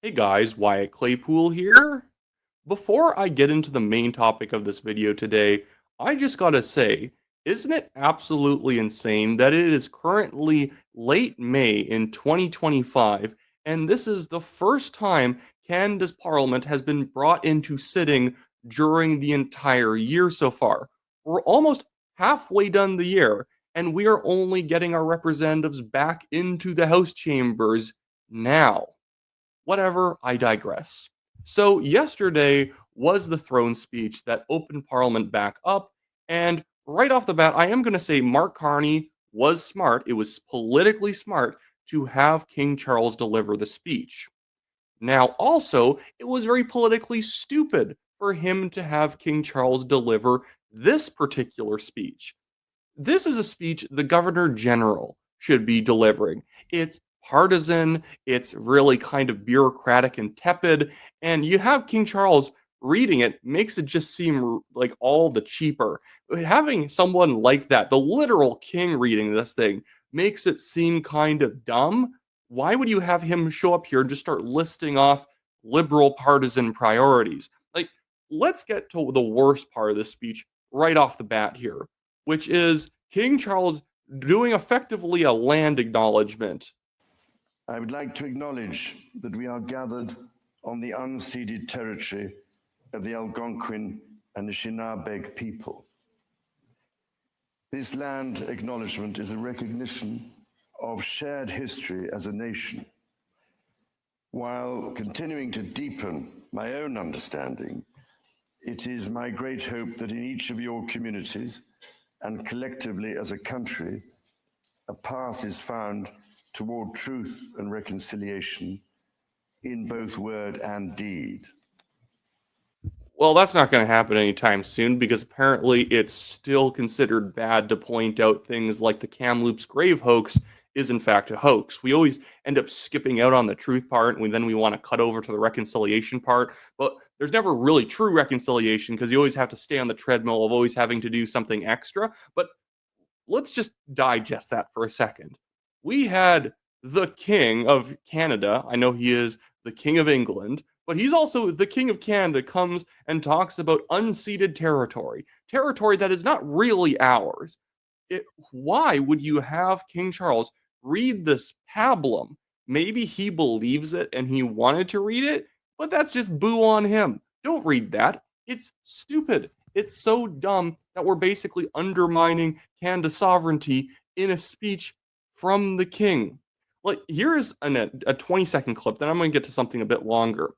Hey guys, Wyatt Claypool here. Before I get into the main topic of this video today, I just gotta say, isn't it absolutely insane that it is currently late May in 2025, and this is the first time Canada's Parliament has been brought into sitting during the entire year so far? We're almost halfway done the year, and we are only getting our representatives back into the House chambers now. Whatever, I digress. So, yesterday was the throne speech that opened Parliament back up, and right off the bat, I am going to say Mark Carney was smart. It was politically smart to have King Charles deliver the speech. Now, also, it was very politically stupid for him to have King Charles deliver this particular speech. This is a speech the Governor General should be delivering. It's partisan, it's really kind of bureaucratic and tepid, and you have King Charles reading it makes it just seem like all the cheaper. Having someone like that, the literal king reading this thing, makes it seem kind of dumb. Why would you have him show up here and just start listing off liberal partisan priorities? Like, let's get to the worst part of this speech right off the bat here, which is King Charles doing effectively a land acknowledgement. I would like to acknowledge that we are gathered on the unceded territory of the Algonquin and Anishinaabe people. This land acknowledgement is a recognition of shared history as a nation, while continuing to deepen my own understanding. It is my great hope that in each of your communities and collectively as a country, a path is found toward truth and reconciliation in both word and deed. Well, that's not going to happen anytime soon because apparently it's still considered bad to point out things like the Kamloops grave hoax is in fact a hoax. We always end up skipping out on the truth part and then we want to cut over to the reconciliation part. But there's never really true reconciliation because you always have to stay on the treadmill of always having to do something extra. But let's just digest that for a second. We had the King of Canada. I know he is the King of England, but he's also the King of Canada, comes and talks about unceded territory, territory that is not really ours. Why would you have King Charles read this pablum? Maybe he believes it and he wanted to read it, but that's just boo on him. Don't read that. It's stupid. It's so dumb that we're basically undermining Canada's sovereignty in a speech from the king. Like, here's a 20-second clip, then I'm going to get to something a bit longer.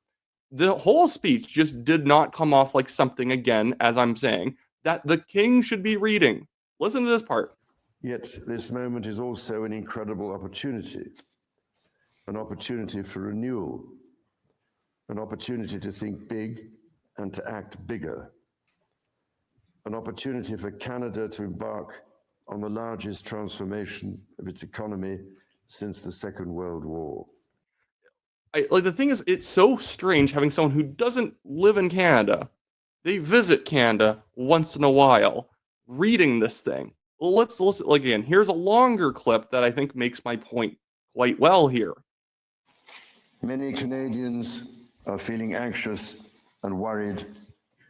The whole speech just did not come off like something, again, as I'm saying, that the king should be reading. Listen to this part. Yet this moment is also an incredible opportunity, an opportunity for renewal, an opportunity to think big and to act bigger, an opportunity for Canada to embark on the largest transformation of its economy since the Second World War. Like, the thing is, it's so strange having someone who doesn't live in Canada, they visit Canada once in a while, reading this thing. Well, let's listen. Like, again, here's a longer clip that I think makes my point quite well here. Many Canadians are feeling anxious and worried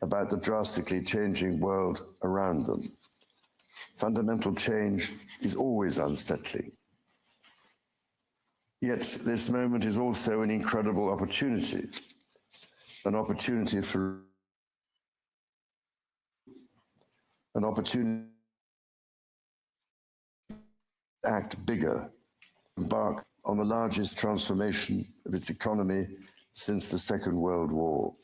about the drastically changing world around them. Fundamental change is always unsettling. Yet this moment is also an incredible opportunity, an opportunity for an opportunity to act bigger, embark on the largest transformation of its economy since the Second World War.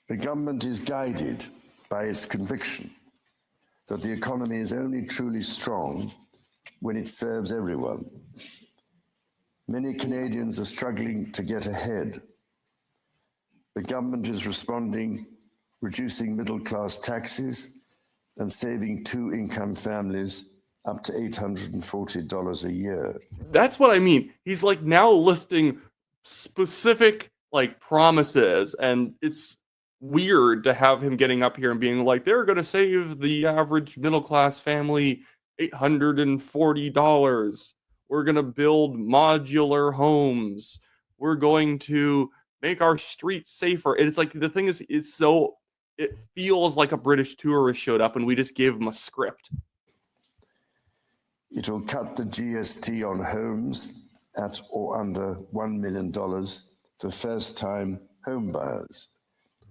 The government is guided by its conviction that the economy is only truly strong when it serves everyone. Many Canadians are struggling to get ahead. The government is responding, reducing middle-class taxes and saving two-income families up to $840 a year. That's what I mean. He's like now listing specific like promises, and it's weird to have him getting up here and being like, they're going to save the average middle class family $840. We're going to build modular homes. we're going to make our streets safer. And it's like the thing is, it feels like a British tourist showed up and we just gave him a script. It will cut the GST on homes at or under $1 million for first-time home buyers,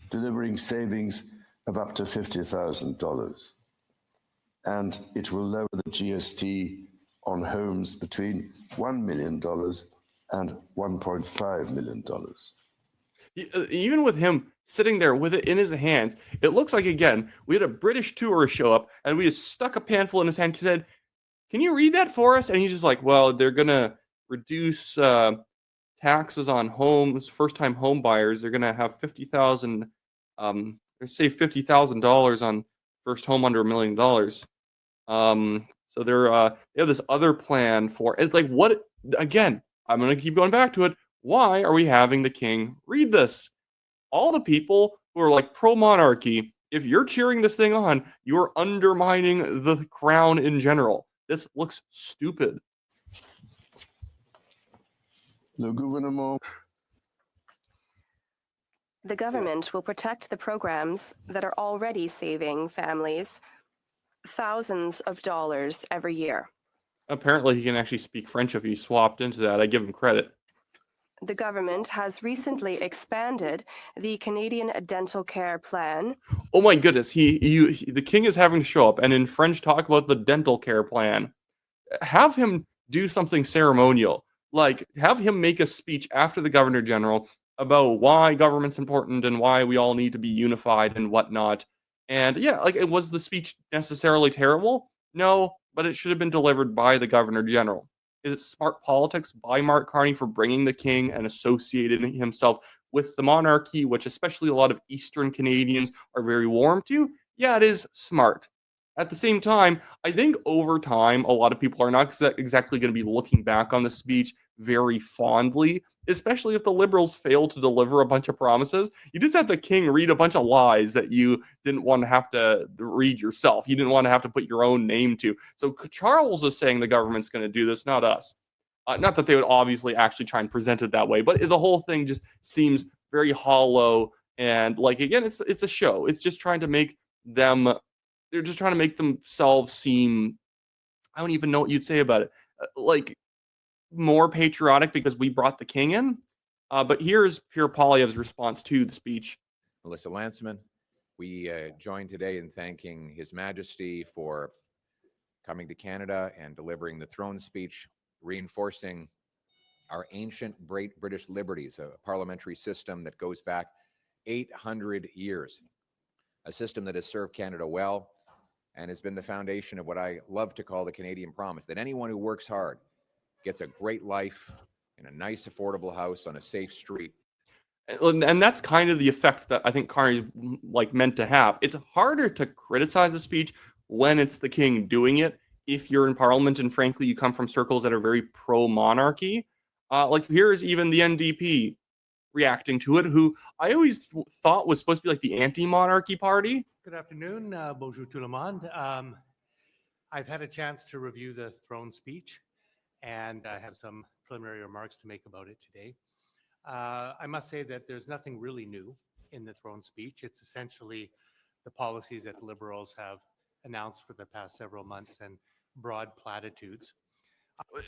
delivering savings of up to $50,000. And it will lower the GST on homes between $1 million and $1.5 million. Even with him sitting there with it in his hands, it looks like, again, we had a British tourist show up and we just stuck a pamphlet in his hand and said, "Can you read that for us?" And he's just like, well, they're going to reduce taxes on homes, first-time home buyers. They're going to have save $50,000 on first home under $1 million. So they have this other plan for, it's like, what, again, I'm going to keep going back to it. Why are we having the king read this? All the people who are like pro-monarchy, if you're cheering this thing on, you're undermining the crown in general. This looks stupid. Le gouvernement. The government will protect the programs that are already saving families thousands of dollars every year. Apparently, he can actually speak French if he swapped into that. I give him credit. The government has recently expanded the Canadian Dental Care Plan. Oh my goodness, the king is having to show up and in French talk about the dental care plan. Have him do something ceremonial. Like, have him make a speech after the Governor General about why government's important and why we all need to be unified and whatnot. And yeah, like, was the speech necessarily terrible? No, but it should have been delivered by the Governor General. Is it smart politics by Mark Carney for bringing the king and associating himself with the monarchy, which especially a lot of Eastern Canadians are very warm to? Yeah, it is smart. At the same time, I think over time, a lot of people are not exactly going to be looking back on the speech very fondly, especially if the Liberals fail to deliver a bunch of promises. You just had the king read a bunch of lies that you didn't want to have to read yourself. You didn't want to have to put your own name to. So Charles is saying the government's going to do this, not us. Not that they would obviously actually try and present it that way, but the whole thing just seems very hollow. And like, again, it's a show. It's just trying to make them... They're just trying to make themselves seem, I don't even know what you'd say about it, like more patriotic because we brought the king in. But here's Pierre Polyev's response to the speech. Melissa Lanceman, we join today in thanking His Majesty for coming to Canada and delivering the throne speech, reinforcing our ancient British liberties, a parliamentary system that goes back 800 years, a system that has served Canada well and has been the foundation of what I love to call the Canadian promise, that anyone who works hard gets a great life in a nice, affordable house on a safe street. And that's kind of the effect that I think Carney's like meant to have. It's harder to criticize a speech when it's the king doing it if you're in Parliament and frankly you come from circles that are very pro-monarchy. Like here's even the NDP reacting to it, who I always thought was supposed to be like the anti-monarchy party. Good afternoon. Bonjour tout le monde. I've had a chance to review the throne speech, and I have some preliminary remarks to make about it today. I must say that there's nothing really new in the throne speech. It's essentially the policies that the Liberals have announced for the past several months and broad platitudes.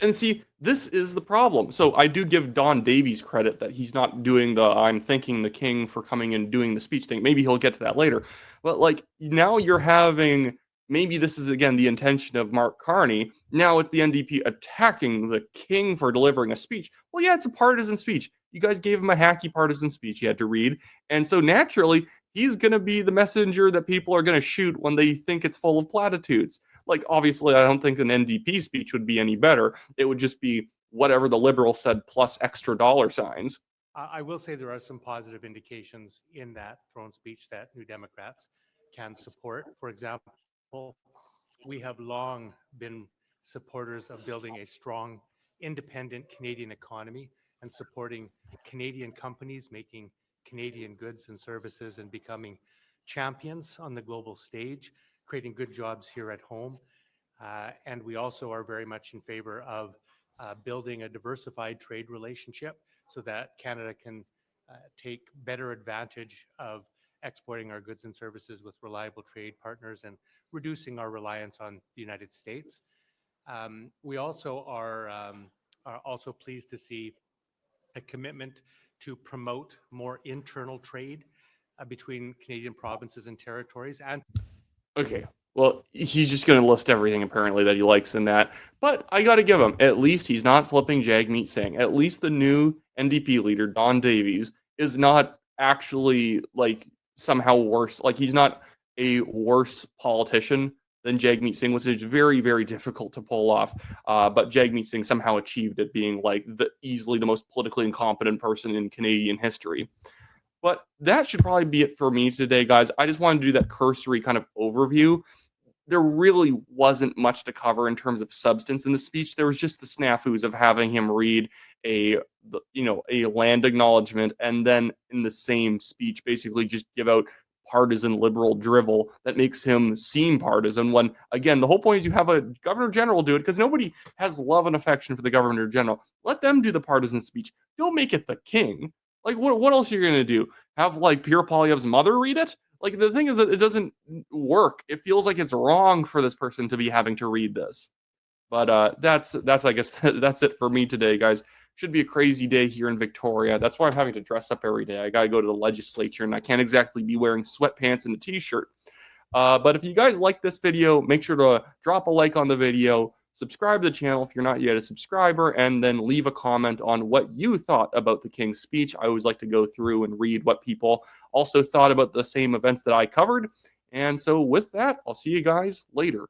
And see, this is the problem. So I do give Don Davies credit that he's not doing the I'm thanking the king for coming and doing the speech thing. Maybe he'll get to that later. But like now you're having, maybe this is again the intention of Mark Carney. Now it's the NDP attacking the king for delivering a speech. Well, yeah, it's a partisan speech. You guys gave him a hacky partisan speech he had to read. And so naturally, he's going to be the messenger that people are going to shoot when they think it's full of platitudes. Like, obviously, I don't think an NDP speech would be any better. It would just be whatever the Liberal said plus extra dollar signs. I will say there are some positive indications in that throne speech that New Democrats can support. For example, we have long been supporters of building a strong, independent Canadian economy and supporting Canadian companies making Canadian goods and services and becoming champions on the global stage, creating good jobs here at home. And we also are very much in favor of building a diversified trade relationship so that Canada can take better advantage of exporting our goods and services with reliable trade partners and reducing our reliance on the United States. We also are also pleased to see a commitment to promote more internal trade between Canadian provinces and territories. And Okay, well, he's just going to list everything apparently that he likes in that. But I got to give him, at least he's not flipping Jagmeet Singh. At least the new NDP leader, Don Davies, is not actually like somehow worse. Like he's not a worse politician than Jagmeet Singh, which is very, very difficult to pull off. But Jagmeet Singh somehow achieved it, being like easily the most politically incompetent person in Canadian history. But that should probably be it for me today, guys. I just wanted to do that cursory kind of overview. There really wasn't much to cover in terms of substance in the speech. There was just the snafus of having him read a land acknowledgement and then in the same speech basically just give out partisan liberal drivel that makes him seem partisan when, again, the whole point is you have a governor general do it because nobody has love and affection for the governor general. Let them do the partisan speech. Don't make it the king. Like, what else are you going to do? Have, like, Pierre Poilievre's mother read it? Like, the thing is that it doesn't work. It feels like it's wrong for this person to be having to read this. But that's I guess, that's it for me today, guys. Should be a crazy day here in Victoria. That's why I'm having to dress up every day. I got to go to the legislature, and I can't exactly be wearing sweatpants and a t-shirt. But if you guys like this video, make sure to drop a like on the video, subscribe to the channel if you're not yet a subscriber, and then leave a comment on what you thought about the King's speech. I always like to go through and read what people also thought about the same events that I covered. And so with that, I'll see you guys later.